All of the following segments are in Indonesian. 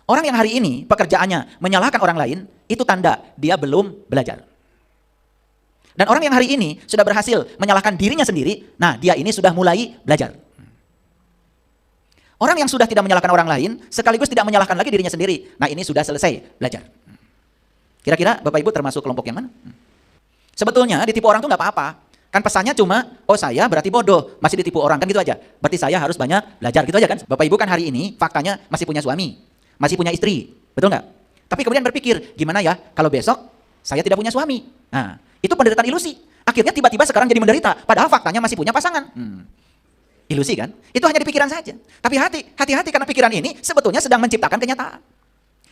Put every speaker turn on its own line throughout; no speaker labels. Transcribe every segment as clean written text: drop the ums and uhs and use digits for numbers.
Orang yang hari ini pekerjaannya menyalahkan orang lain, itu tanda dia belum belajar. Dan orang yang hari ini sudah berhasil menyalahkan dirinya sendiri, nah dia ini sudah mulai belajar. Orang yang sudah tidak menyalahkan orang lain, sekaligus tidak menyalahkan lagi dirinya sendiri, nah ini sudah selesai belajar. Kira-kira Bapak Ibu termasuk kelompok yang mana? Sebetulnya ditipu orang tuh nggak apa-apa. Kan pesannya cuma, oh saya berarti bodoh, masih ditipu orang, kan gitu aja. Berarti saya harus banyak belajar, gitu aja kan. Bapak Ibu kan hari ini faktanya masih punya suami, masih punya istri, betul nggak? Tapi kemudian berpikir, gimana ya kalau besok saya tidak punya suami? Nah, itu penderitaan ilusi. Akhirnya tiba-tiba sekarang jadi menderita, padahal faktanya masih punya pasangan. Ilusi kan? Itu hanya di pikiran saja. Tapi hati-hati karena pikiran ini sebetulnya sedang menciptakan kenyataan.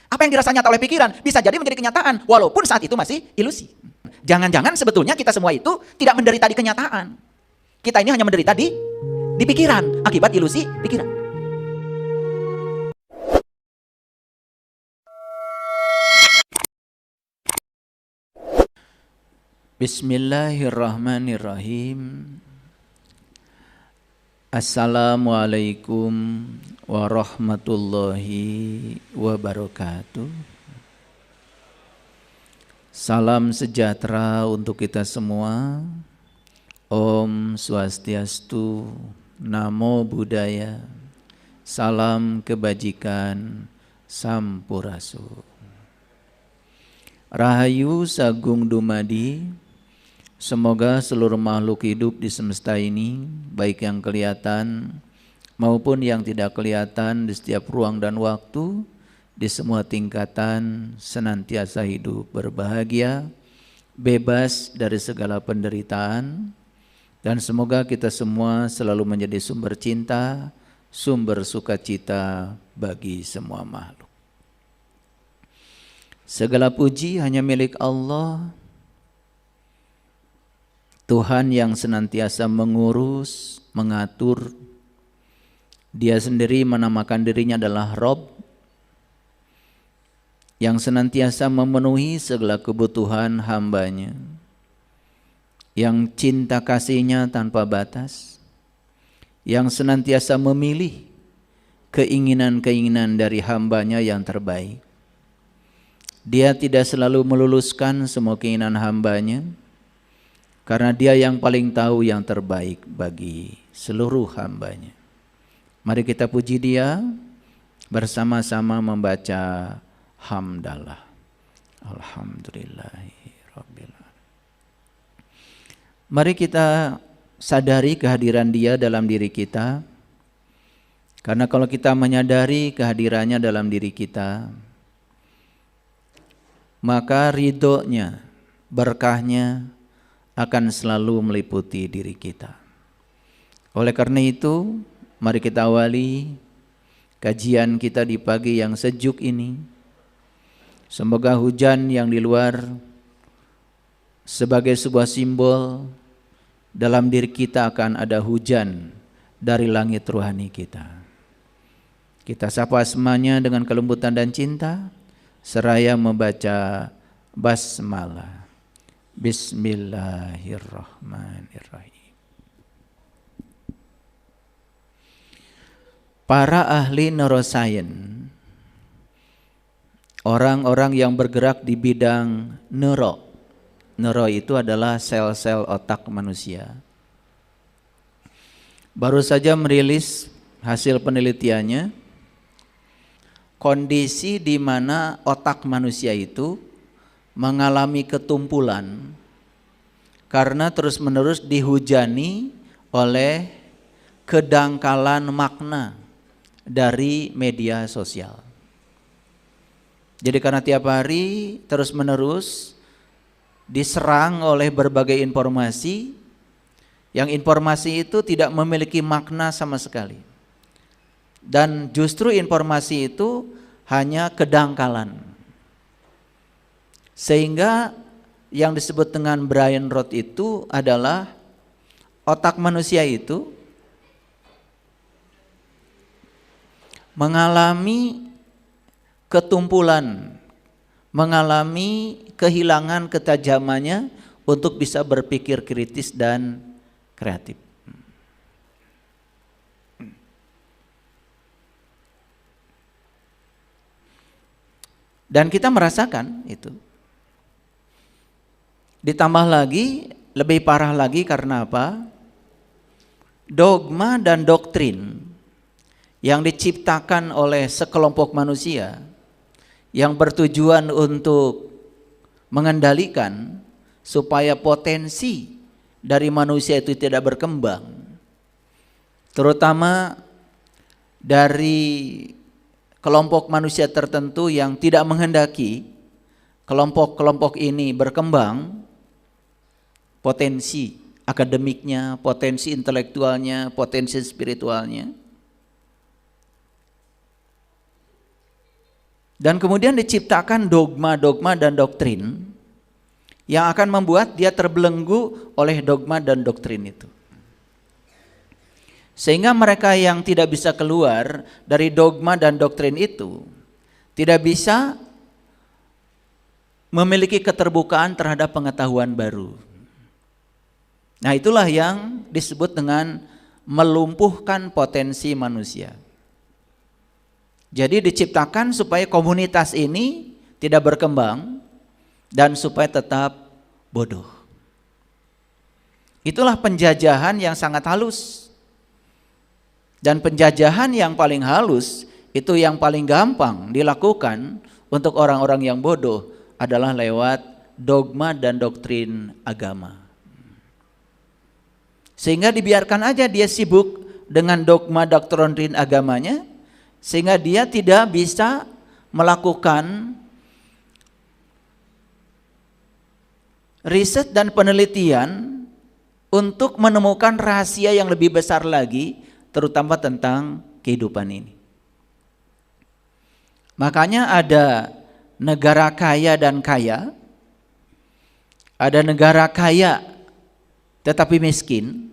Apa yang dirasa nyata oleh pikiran bisa jadi menjadi kenyataan, walaupun saat itu masih ilusi. Jangan-jangan sebetulnya kita semua itu tidak menderita di kenyataan. Kita ini hanya menderita di pikiran, akibat ilusi pikiran. Bismillahirrahmanirrahim. Assalamualaikum warahmatullahi wabarakatuh. Salam sejahtera untuk kita semua. Om Swastiastu, Namo Buddhaya, salam kebajikan, Sampurasun. Rahayu Sagung Dumadi. Semoga seluruh makhluk hidup di semesta ini, baik yang kelihatan maupun yang tidak kelihatan di setiap ruang dan waktu, di semua tingkatan, senantiasa hidup berbahagia, bebas dari segala penderitaan, dan semoga kita semua selalu menjadi sumber cinta, sumber sukacita bagi semua makhluk. Segala puji hanya milik Allah, Tuhan yang senantiasa mengurus, mengatur. Dia sendiri menamakan dirinya adalah Rob, yang senantiasa memenuhi segala kebutuhan hambanya, yang cinta kasihnya tanpa batas, yang senantiasa memilih keinginan-keinginan dari hambanya yang terbaik. Dia tidak selalu meluluskan semua keinginan hambanya, karena dia yang paling tahu yang terbaik bagi seluruh hambanya. Mari kita puji dia bersama-sama membaca hamdalah. Alhamdulillahirabbil alamin. Mari kita sadari kehadiran dia dalam diri kita. Karena kalau kita menyadari kehadirannya dalam diri kita, maka ridhonya, berkahnya akan selalu meliputi diri kita. Oleh karena itu, mari kita awali kajian kita di pagi yang sejuk ini. Semoga hujan yang di luar sebagai sebuah simbol, dalam diri kita akan ada hujan dari langit rohani kita. Kita sapa semuanya dengan kelembutan dan cinta, seraya membaca basmalah. Bismillahirrahmanirrahim. Para ahli neuroscience, orang-orang yang bergerak di bidang neuro itu adalah sel-sel otak manusia, baru saja merilis hasil penelitiannya, kondisi di mana otak manusia itu mengalami ketumpulan karena terus-menerus dihujani oleh kedangkalan makna dari media sosial. Jadi karena tiap hari terus-menerus diserang oleh berbagai informasi, yang informasi itu tidak memiliki makna sama sekali. Dan justru informasi itu hanya kedangkalan. Sehingga yang disebut dengan brain rot itu adalah otak manusia itu mengalami ketumpulan, mengalami kehilangan ketajamannya untuk bisa berpikir kritis dan kreatif. Dan kita merasakan itu. Ditambah lagi, lebih parah lagi karena apa? Dogma dan doktrin yang diciptakan oleh sekelompok manusia yang bertujuan untuk mengendalikan supaya potensi dari manusia itu tidak berkembang, terutama dari kelompok manusia tertentu yang tidak menghendaki kelompok-kelompok ini berkembang, potensi akademiknya, potensi intelektualnya, potensi spiritualnya. Dan kemudian diciptakan dogma-dogma dan doktrin yang akan membuat dia terbelenggu oleh dogma dan doktrin itu. Sehingga mereka yang tidak bisa keluar dari dogma dan doktrin itu tidak bisa memiliki keterbukaan terhadap pengetahuan baru. Nah, itulah yang disebut dengan melumpuhkan potensi manusia. Jadi diciptakan supaya komunitas ini tidak berkembang dan supaya tetap bodoh. Itulah penjajahan yang sangat halus. Dan penjajahan yang paling halus itu yang paling gampang dilakukan untuk orang-orang yang bodoh adalah lewat dogma dan doktrin agama. Sehingga dibiarkan aja dia sibuk dengan dogma doktrin agamanya, sehingga dia tidak bisa melakukan riset dan penelitian untuk menemukan rahasia yang lebih besar lagi, terutama tentang kehidupan ini. Makanya ada negara kaya dan kaya, ada negara kaya tetapi miskin,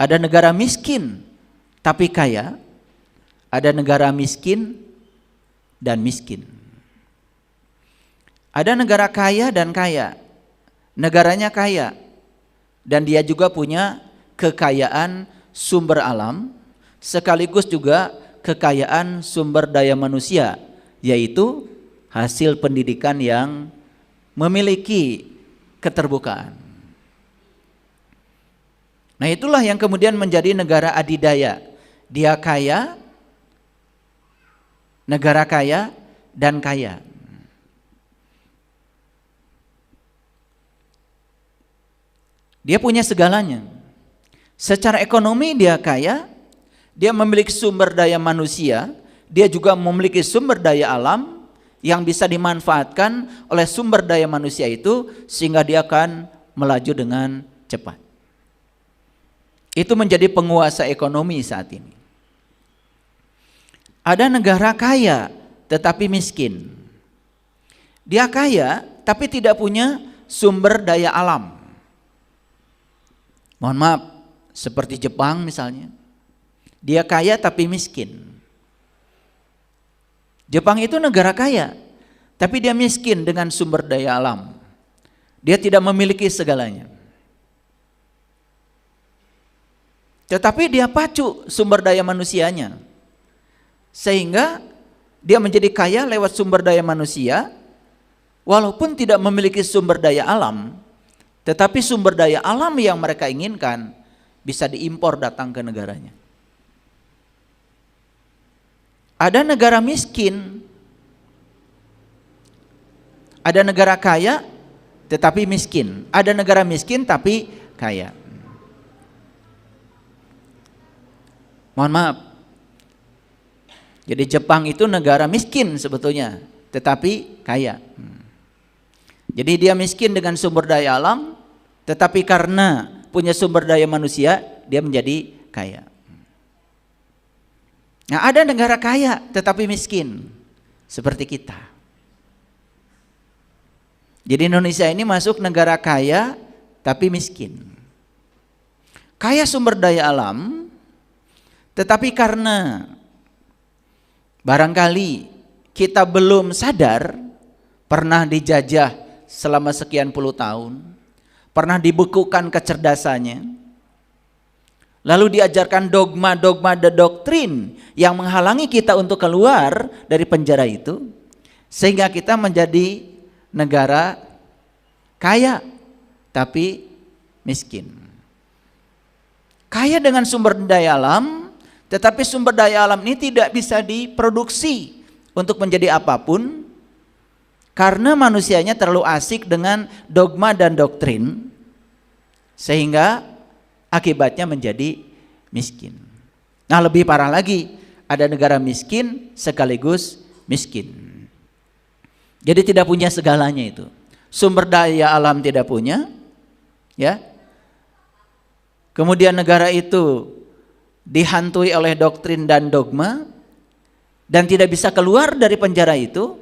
ada negara miskin tapi kaya, ada negara miskin dan miskin. Ada negara kaya dan kaya, negaranya kaya dan dia juga punya kekayaan sumber alam sekaligus juga kekayaan sumber daya manusia, yaitu hasil pendidikan yang memiliki keterbukaan. Nah, itulah yang kemudian menjadi negara adidaya. Dia kaya, negara kaya dan kaya. Dia punya segalanya. Secara ekonomi dia kaya, dia memiliki sumber daya manusia, dia juga memiliki sumber daya alam yang bisa dimanfaatkan oleh sumber daya manusia itu sehingga dia akan melaju dengan cepat. Itu menjadi penguasa ekonomi saat ini. Ada negara kaya tetapi miskin. Dia kaya tapi tidak punya sumber daya alam. Mohon maaf, seperti Jepang misalnya. Dia kaya tapi miskin. Jepang itu negara kaya, tapi dia miskin dengan sumber daya alam. Dia tidak memiliki segalanya. Tetapi dia pacu sumber daya manusianya. Sehingga dia menjadi kaya lewat sumber daya manusia, walaupun tidak memiliki sumber daya alam, tetapi sumber daya alam yang mereka inginkan bisa diimpor datang ke negaranya. Ada negara miskin, ada negara kaya tetapi miskin, ada negara miskin tapi kaya. Mohon maaf, jadi Jepang itu negara miskin sebetulnya tetapi kaya. Jadi dia miskin dengan sumber daya alam, tetapi karena punya sumber daya manusia dia menjadi kaya. Nah, ada negara kaya tetapi miskin seperti kita. Jadi Indonesia ini masuk negara kaya tapi miskin. Kaya sumber daya alam, tetapi karena barangkali kita belum sadar pernah dijajah selama sekian puluh tahun, pernah dibekukan kecerdasannya, lalu diajarkan dogma-dogma dan doktrin yang menghalangi kita untuk keluar dari penjara itu, Sehingga kita menjadi negara kaya tapi miskin. Kaya dengan sumber daya alam, tetapi sumber daya alam ini tidak bisa diproduksi untuk menjadi apapun karena manusianya terlalu asik dengan dogma dan doktrin, sehingga akibatnya menjadi miskin. Nah, lebih parah lagi, ada negara miskin sekaligus miskin. Jadi tidak punya segalanya itu. Sumber daya alam tidak punya, ya. Kemudian negara itu dihantui oleh doktrin dan dogma dan tidak bisa keluar dari penjara itu,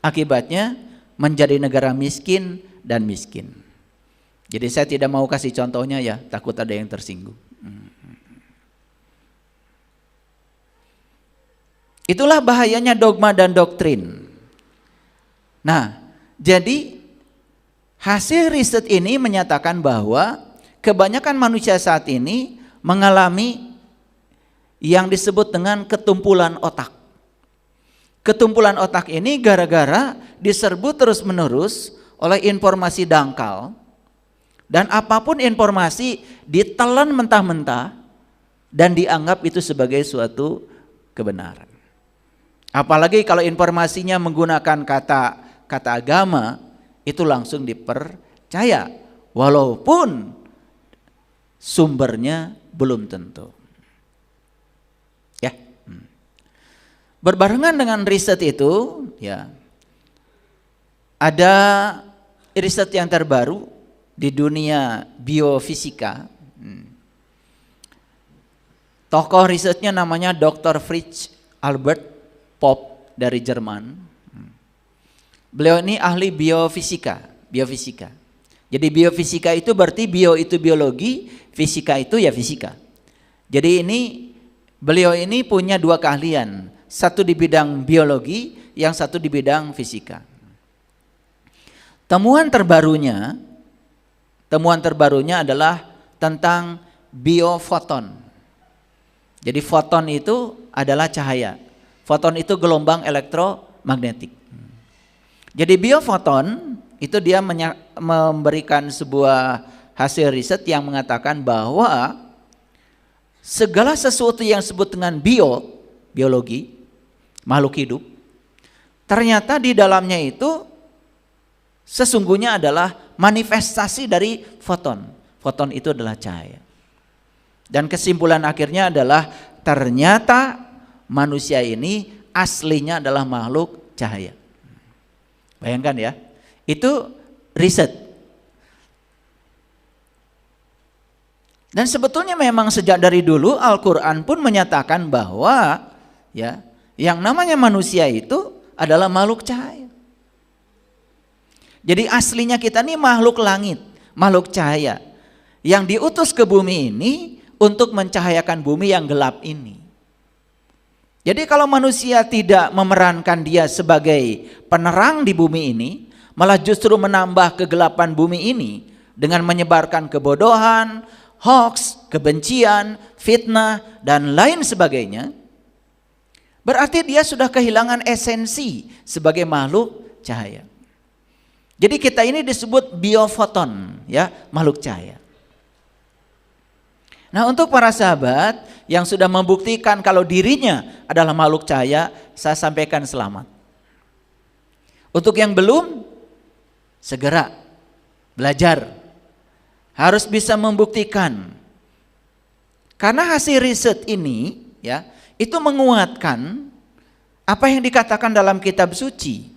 akibatnya menjadi negara miskin dan miskin. Jadi saya tidak mau kasih contohnya ya, takut ada yang tersinggung. Itulah bahayanya dogma dan doktrin. Nah, jadi hasil riset ini menyatakan bahwa kebanyakan manusia saat ini mengalami yang disebut dengan ketumpulan otak. Ketumpulan otak ini gara-gara diserbu terus-menerus oleh informasi dangkal, dan apapun informasi ditelan mentah-mentah dan dianggap itu sebagai suatu kebenaran. Apalagi kalau informasinya menggunakan kata agama, itu langsung dipercaya walaupun sumbernya belum tentu. Ya. Berbarengan dengan riset itu, ya, ada riset yang terbaru di dunia biofisika. Tokoh risetnya namanya Dr. Fritz Albert Popp dari Jerman. Beliau ini ahli biofisika. Jadi biofisika itu berarti bio itu biologi, fisika itu ya fisika. Jadi beliau ini punya dua keahlian, satu di bidang biologi, yang satu di bidang fisika. Temuan terbarunya adalah tentang biofoton. Jadi foton itu adalah cahaya. Foton itu gelombang elektromagnetik. Jadi biofoton itu dia memberikan sebuah hasil riset yang mengatakan bahwa segala sesuatu yang disebut dengan biologi, makhluk hidup, ternyata di dalamnya itu sesungguhnya adalah manifestasi dari foton. Foton itu adalah cahaya. Dan kesimpulan akhirnya adalah ternyata manusia ini aslinya adalah makhluk cahaya. Bayangkan ya, itu riset. Dan sebetulnya memang sejak dari dulu Al-Quran pun menyatakan bahwa ya, yang namanya manusia itu adalah makhluk cahaya. Jadi aslinya kita ini makhluk langit, makhluk cahaya, yang diutus ke bumi ini untuk mencahayakan bumi yang gelap ini. Jadi kalau manusia tidak memerankan dia sebagai penerang di bumi ini, malah justru menambah kegelapan bumi ini dengan menyebarkan kebodohan, hoax, kebencian, fitnah, dan lain sebagainya, berarti dia sudah kehilangan esensi sebagai makhluk cahaya. Jadi kita ini disebut biofoton, ya, makhluk cahaya. Nah, untuk para sahabat yang sudah membuktikan kalau dirinya adalah makhluk cahaya, saya sampaikan selamat. Untuk yang belum, segera belajar. Harus bisa membuktikan. Karena hasil riset ini, ya, itu menguatkan apa yang dikatakan dalam kitab suci.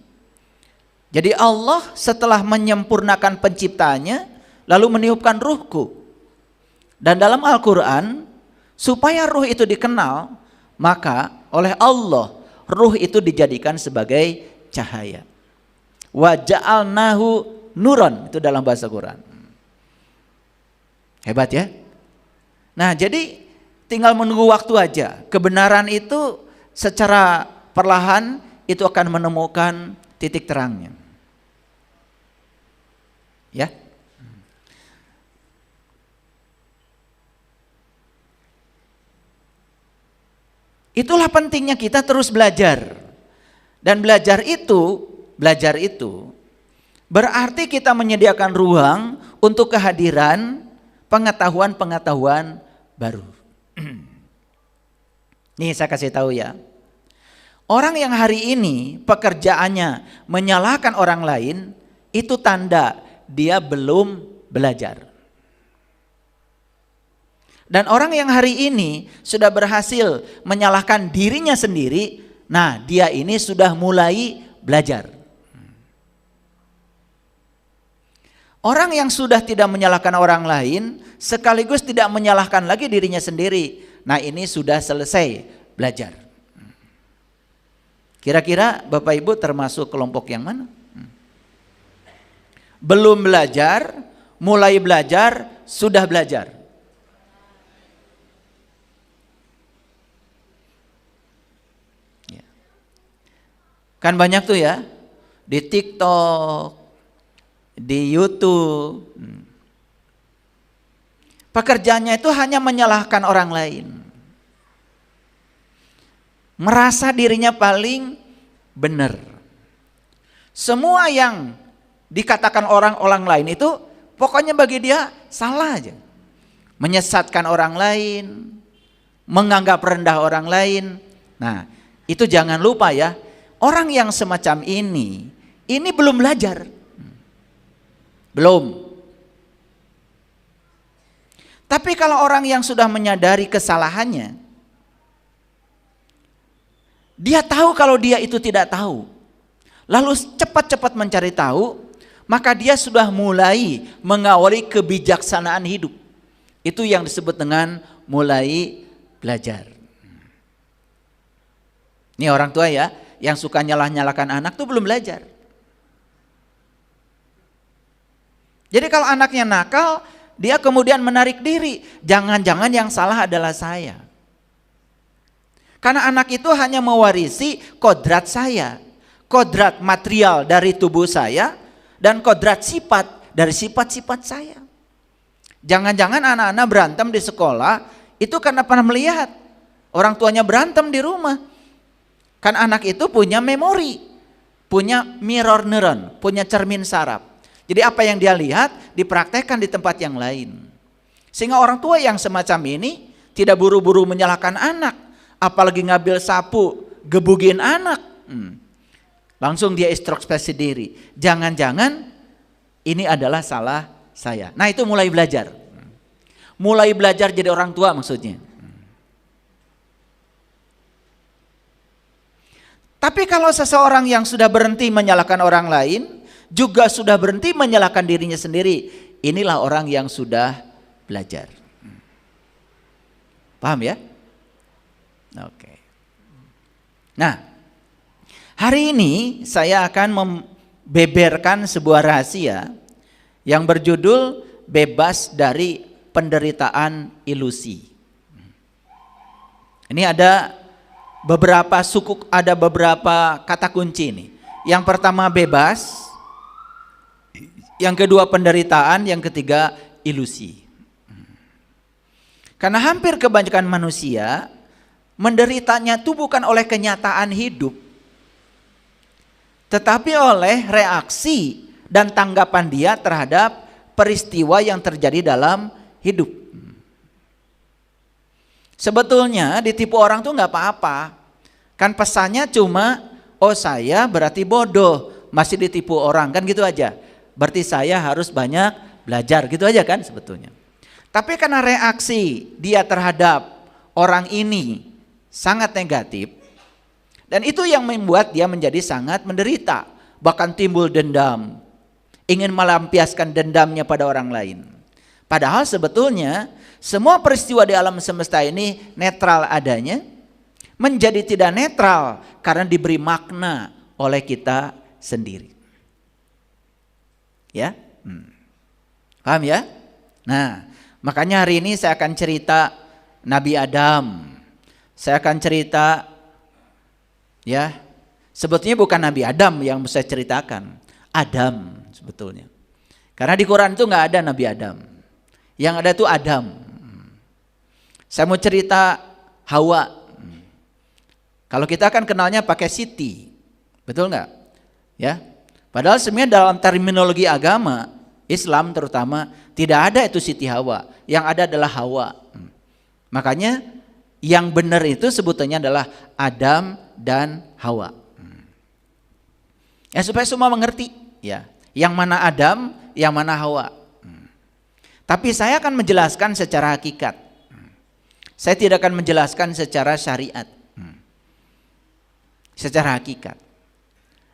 Jadi Allah setelah menyempurnakan penciptanya, lalu meniupkan ruhku. Dan dalam Al-Quran, supaya ruh itu dikenal, maka oleh Allah, ruh itu dijadikan sebagai cahaya. Wa ja'alnahu nuron, itu dalam bahasa Quran. Hebat ya. Nah, jadi tinggal menunggu waktu aja. Kebenaran itu secara perlahan itu akan menemukan titik terangnya. Ya. Itulah pentingnya kita terus belajar. Dan belajar itu belajar itu berarti kita menyediakan ruang untuk kehadiran pengetahuan-pengetahuan baru. Nih saya kasih tahu ya. Orang yang hari ini pekerjaannya menyalahkan orang lain, itu tanda dia belum belajar. Dan orang yang hari ini sudah berhasil menyalahkan dirinya sendiri, nah dia ini sudah mulai belajar. Orang yang sudah tidak menyalahkan orang lain, sekaligus tidak menyalahkan lagi dirinya sendiri, nah ini sudah selesai belajar. Kira-kira Bapak Ibu termasuk kelompok yang mana? Belum belajar, mulai belajar, sudah belajar. Kan banyak tuh ya, di TikTok, di YouTube. Pekerjaannya itu hanya menyalahkan orang lain. Merasa dirinya paling benar. Semua yang dikatakan orang lain itu pokoknya bagi dia salah aja. Menyesatkan orang lain, menganggap rendah orang lain. Nah, itu jangan lupa ya. Orang yang semacam ini belum belajar. Belum. Tapi kalau orang yang sudah menyadari kesalahannya, dia tahu kalau dia itu tidak tahu, lalu cepat-cepat mencari tahu, maka dia sudah mulai mengawali kebijaksanaan hidup. Itu yang disebut dengan mulai belajar. Ini orang tua ya, yang suka nyalah-nyalahkan anak tuh belum belajar. Jadi kalau anaknya nakal, dia kemudian menarik diri. Jangan-jangan yang salah adalah saya. Karena anak itu hanya mewarisi kodrat saya. Kodrat material dari tubuh saya dan kodrat sifat dari sifat-sifat saya. Jangan-jangan anak-anak berantem di sekolah itu karena pernah melihat orang tuanya berantem di rumah. Kan anak itu punya memori, punya mirror neuron, punya cermin saraf. Jadi apa yang dia lihat dipraktekkan di tempat yang lain. Sehingga orang tua yang semacam ini tidak buru-buru menyalahkan anak, apalagi ngambil sapu gebugin anak. Langsung dia introspeksi diri. Jangan-jangan ini adalah salah saya. Nah itu mulai belajar. Mulai belajar jadi orang tua maksudnya. Tapi kalau seseorang yang sudah berhenti menyalahkan orang lain, juga sudah berhenti menyalahkan dirinya sendiri, inilah orang yang sudah belajar. Paham ya? Oke. Nah, hari ini saya akan membeberkan sebuah rahasia yang berjudul bebas dari penderitaan ilusi. Ini ada beberapa suku, ada beberapa kata kunci ini. Yang pertama bebas, yang kedua penderitaan, yang ketiga ilusi. Karena hampir kebanyakan manusia menderitanya itu bukan oleh kenyataan hidup, tetapi oleh reaksi dan tanggapan dia terhadap peristiwa yang terjadi dalam hidup. Sebetulnya ditipu orang tuh nggak apa-apa. Kan pesannya cuma, oh saya berarti bodoh, masih ditipu orang, kan gitu aja. Berarti saya harus banyak belajar, gitu aja kan sebetulnya. Tapi karena reaksi dia terhadap orang ini sangat negatif, dan itu yang membuat dia menjadi sangat menderita. Bahkan timbul dendam, ingin melampiaskan dendamnya pada orang lain. Padahal sebetulnya semua peristiwa di alam semesta ini netral adanya, menjadi tidak netral karena diberi makna oleh kita sendiri. Ya, paham ya? Nah, makanya hari ini saya akan cerita Nabi Adam. Saya akan cerita, ya, sebetulnya bukan Nabi Adam yang saya ceritakan, Adam sebetulnya. Karena di Quran itu nggak ada Nabi Adam, yang ada itu Adam. Saya mau cerita Hawa. Kalau kita kan kenalnya pakai Siti, betul nggak? Ya, Padahal sebenarnya dalam terminologi agama, Islam terutama, tidak ada itu Siti Hawa. Yang ada adalah Hawa. Makanya yang benar itu sebutannya adalah Adam dan Hawa. Ya supaya semua mengerti ya, yang mana Adam, yang mana Hawa. Tapi saya akan menjelaskan secara hakikat. Saya tidak akan menjelaskan secara syariat. Secara hakikat.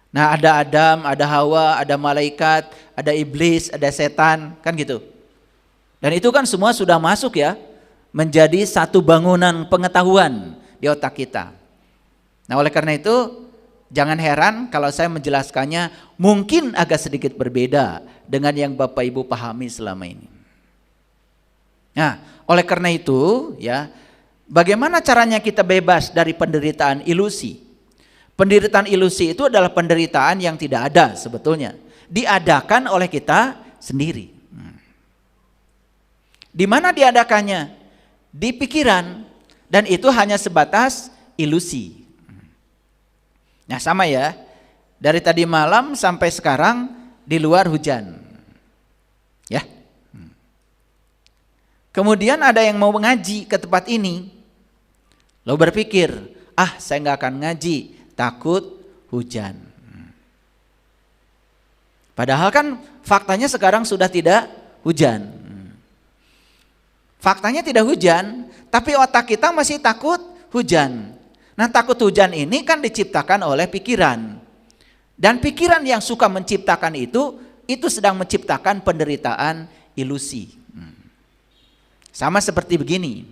Nah, ada Adam, ada Hawa, ada malaikat, ada iblis, ada setan, kan gitu. Dan itu kan semua sudah masuk ya, menjadi satu bangunan pengetahuan di otak kita. Nah, oleh karena itu jangan heran kalau saya menjelaskannya mungkin agak sedikit berbeda dengan yang Bapak Ibu pahami selama ini. Nah, oleh karena itu ya, bagaimana caranya kita bebas dari penderitaan ilusi? Penderitaan ilusi itu adalah penderitaan yang tidak ada sebetulnya, diadakan oleh kita sendiri. Di mana diadakannya? Di pikiran, dan itu hanya sebatas ilusi. Nah sama ya, dari tadi malam sampai sekarang di luar hujan, ya. Kemudian ada yang mau mengaji ke tempat ini, lalu berpikir, saya nggak akan ngaji, takut hujan. Padahal kan faktanya sekarang sudah tidak hujan. Faktanya tidak hujan, tapi otak kita masih takut hujan. Nah, takut hujan ini kan diciptakan oleh pikiran. Dan pikiran yang suka menciptakan itu sedang menciptakan penderitaan ilusi. Sama seperti begini.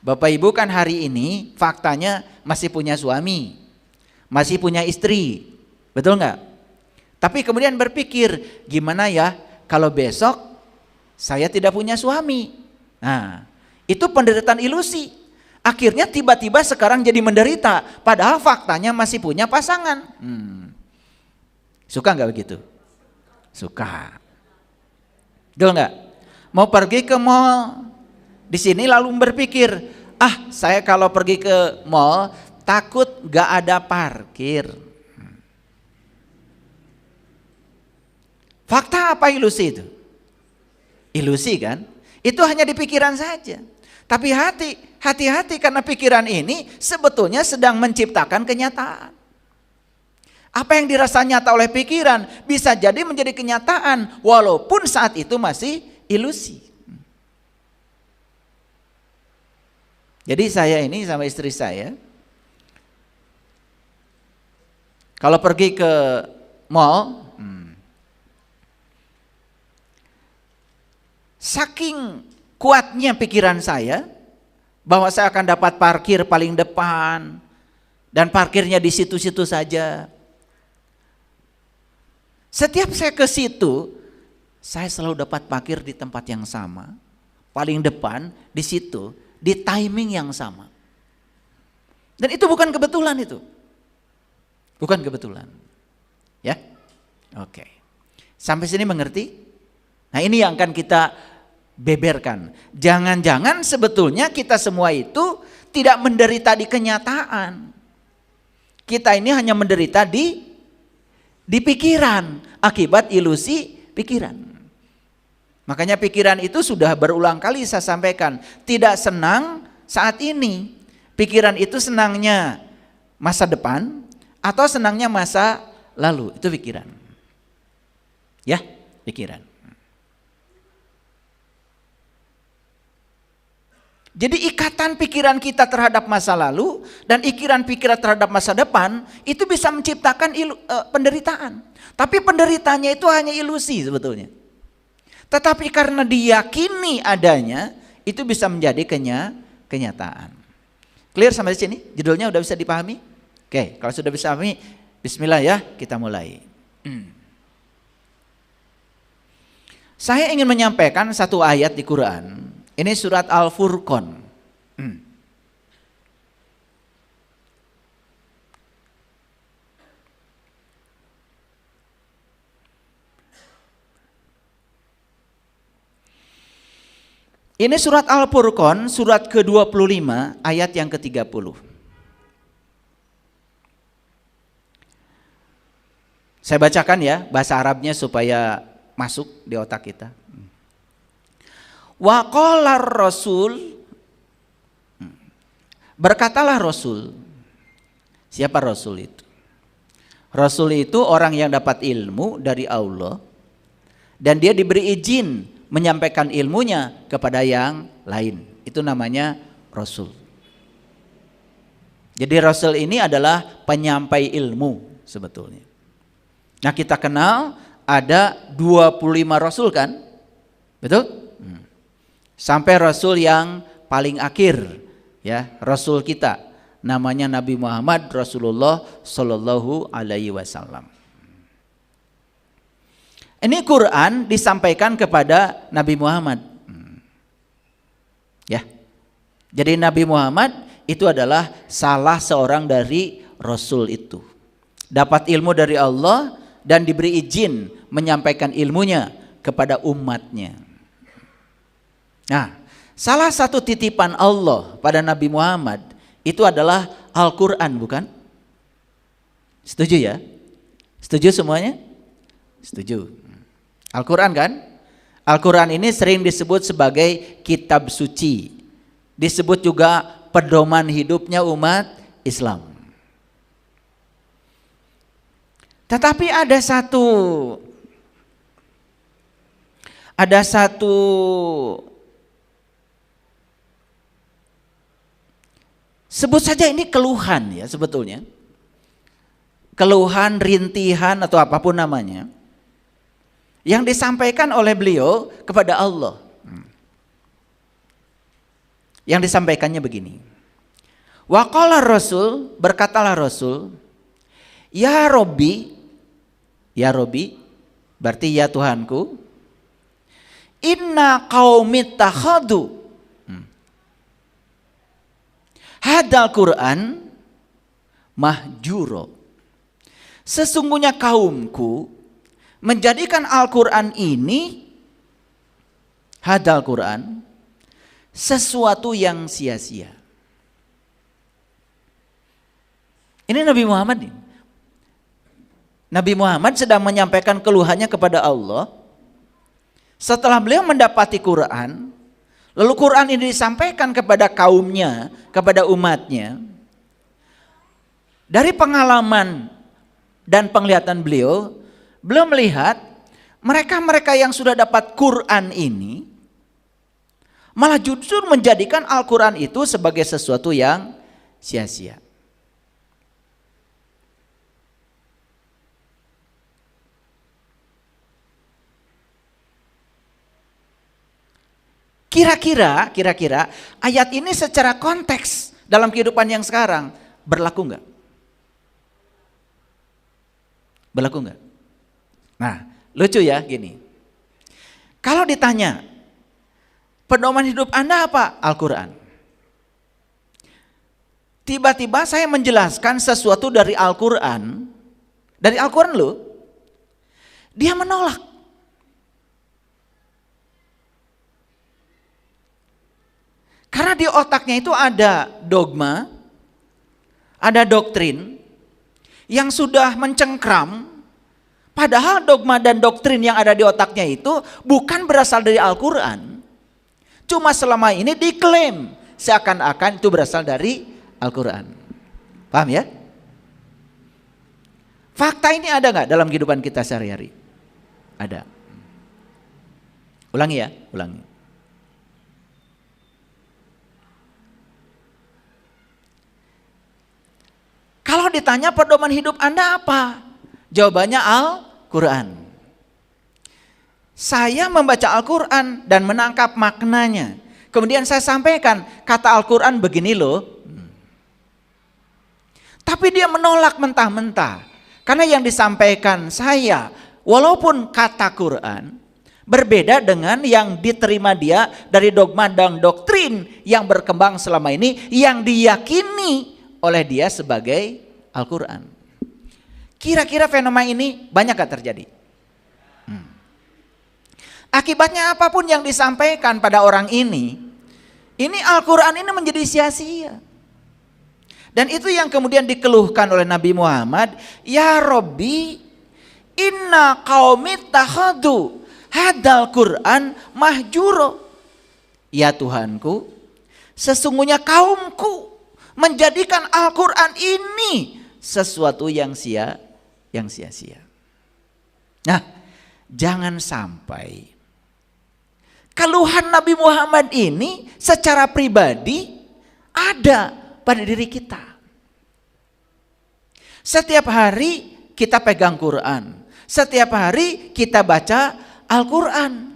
Bapak Ibu kan hari ini faktanya masih punya suami, masih punya istri. Betul nggak? Tapi kemudian berpikir, gimana ya kalau besok saya tidak punya suami? Nah, itu penderitaan ilusi. Akhirnya tiba-tiba sekarang jadi menderita, padahal faktanya masih punya pasangan. Suka nggak begitu? Suka. Betul nggak? Mau pergi ke mall, di sini lalu berpikir, saya kalau pergi ke mall takut nggak ada parkir. Fakta apa ilusi itu? Ilusi kan? Itu hanya di pikiran saja. Tapi hati-hati karena pikiran ini sebetulnya sedang menciptakan kenyataan. Apa yang dirasa nyata oleh pikiran bisa jadi menjadi kenyataan walaupun saat itu masih ilusi. Jadi saya ini sama istri saya, kalau pergi ke mall, saking kuatnya pikiran saya bahwa saya akan dapat parkir paling depan dan parkirnya di situ-situ saja. Setiap saya ke situ, saya selalu dapat parkir di tempat yang sama, paling depan di situ, di timing yang sama. Dan itu bukan kebetulan itu. Bukan kebetulan. Ya? Oke. Sampai sini mengerti? Nah, ini yang akan kita beberkan. Jangan-jangan sebetulnya kita semua itu tidak menderita di kenyataan. Kita ini hanya menderita di pikiran akibat ilusi pikiran. Makanya pikiran itu sudah berulang kali saya sampaikan, tidak senang saat ini. Pikiran itu senangnya masa depan atau senangnya masa lalu, itu pikiran. Ya, pikiran. Jadi ikatan pikiran kita terhadap masa lalu dan pikiran terhadap masa depan itu bisa menciptakan penderitaan. Tapi penderitaannya itu hanya ilusi sebetulnya. Tetapi karena diyakini adanya, itu bisa menjadi kenyataan. Clear sampai sini? Judulnya udah bisa dipahami? Oke, kalau sudah bisa dipahami, bismillah ya, kita mulai. Saya ingin menyampaikan satu ayat di Quran. Ini surat Al-Furqan. Ini surat Al-Furqan, surat ke-25, ayat yang ke-30. Saya bacakan ya bahasa Arabnya supaya masuk di otak kita. Wa qala Rasul, berkatalah Rasul. Siapa Rasul itu? Rasul itu orang yang dapat ilmu dari Allah dan dia diberi izin menyampaikan ilmunya kepada yang lain. Itu namanya Rasul. Jadi Rasul ini adalah penyampai ilmu sebetulnya. Nah, kita kenal ada 25 Rasul kan? Betul? Sampai Rasul yang paling akhir ya, Rasul kita namanya Nabi Muhammad Rasulullah Sallallahu Alaihi Wasallam. Ini Quran disampaikan kepada Nabi Muhammad. Ya. Jadi Nabi Muhammad itu adalah salah seorang dari Rasul itu. Dapat ilmu dari Allah dan diberi izin menyampaikan ilmunya kepada umatnya. Nah, salah satu titipan Allah pada Nabi Muhammad itu adalah Al-Quran, bukan? Setuju ya? Setuju semuanya? Setuju. Al-Quran kan? Al-Quran ini sering disebut sebagai kitab suci. Disebut juga pedoman hidupnya umat Islam. Tetapi ada satu sebut saja ini keluhan ya sebetulnya. Keluhan, rintihan atau apapun namanya yang disampaikan oleh beliau kepada Allah. Yang disampaikannya begini. Wa qala Rasul, berkatalah Rasul, ya Robbi, berarti ya Tuhanku, inna qaumi takhadu hadal Quran mahjuro. Sesungguhnya kaumku menjadikan Al-Quran ini, hadal Quran, sesuatu yang sia-sia. Ini Nabi Muhammad ini. Nabi Muhammad sedang menyampaikan keluhannya kepada Allah. Setelah beliau mendapati Quran, lalu Quran ini disampaikan kepada kaumnya, kepada umatnya. Dari pengalaman dan penglihatan beliau melihat mereka-mereka yang sudah dapat Quran ini malah justru menjadikan Al-Quran itu sebagai sesuatu yang sia-sia. Kira-kira ayat ini secara konteks dalam kehidupan yang sekarang berlaku enggak? Berlaku enggak? Nah, lucu ya gini. Kalau ditanya, pedoman hidup Anda apa? Al-Quran. Tiba-tiba saya menjelaskan sesuatu dari Al-Quran. Dari Al-Quran loh. Dia menolak. Karena di otaknya itu ada dogma, ada doktrin yang sudah mencengkram. Padahal dogma dan doktrin yang ada di otaknya itu bukan berasal dari Al-Quran. Cuma selama ini diklaim seakan-akan itu berasal dari Al-Quran. Paham ya? Fakta ini ada nggak dalam kehidupan kita sehari-hari? Ada. Ulangi ya, ulangi. Kalau ditanya pedoman hidup Anda apa? Jawabannya Al-Quran. Saya membaca Al-Quran dan menangkap maknanya. Kemudian saya sampaikan, kata Al-Quran begini loh. Tapi dia menolak mentah-mentah. Karena yang disampaikan saya, walaupun kata Quran, berbeda dengan yang diterima dia dari dogma dan doktrin yang berkembang selama ini, yang diyakini oleh dia sebagai Al-Quran. Kira-kira fenomena ini banyak gak terjadi? Akibatnya apapun yang disampaikan pada orang ini Al-Quran ini menjadi sia-sia. Dan itu yang kemudian dikeluhkan oleh Nabi Muhammad. Ya Robbi, Inna qaumi takhadu hadal Qur'an mahjuro. Ya Tuhanku, sesungguhnya kaumku menjadikan Al-Quran ini sesuatu yang sia-sia. Nah, jangan sampai keluhan Nabi Muhammad ini secara pribadi ada pada diri kita. Setiap hari kita pegang Quran, setiap hari kita baca Al-Quran.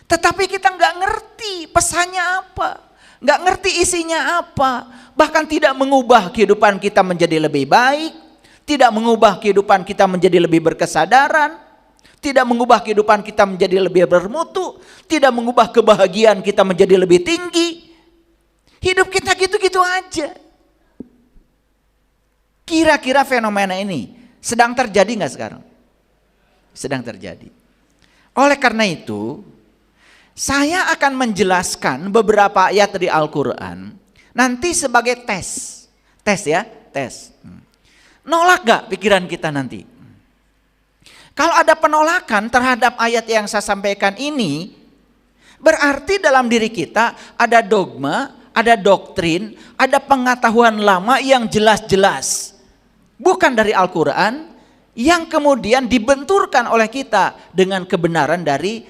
Tetapi kita nggak ngerti pesannya apa, nggak ngerti isinya apa, bahkan tidak mengubah kehidupan kita menjadi lebih baik, tidak mengubah kehidupan kita menjadi lebih berkesadaran, tidak mengubah kehidupan kita menjadi lebih bermutu, tidak mengubah kebahagiaan kita menjadi lebih tinggi. Hidup kita gitu-gitu aja. Kira-kira fenomena ini sedang terjadi nggak sekarang? Sedang terjadi. Oleh karena itu, saya akan menjelaskan beberapa ayat dari Al-Quran nanti sebagai tes. Tes ya, tes. Nolak gak pikiran kita nanti? Kalau ada penolakan terhadap ayat yang saya sampaikan ini, berarti dalam diri kita ada dogma, ada doktrin, ada pengetahuan lama yang jelas-jelas. Bukan dari Al-Quran, yang kemudian dibenturkan oleh kita dengan kebenaran dari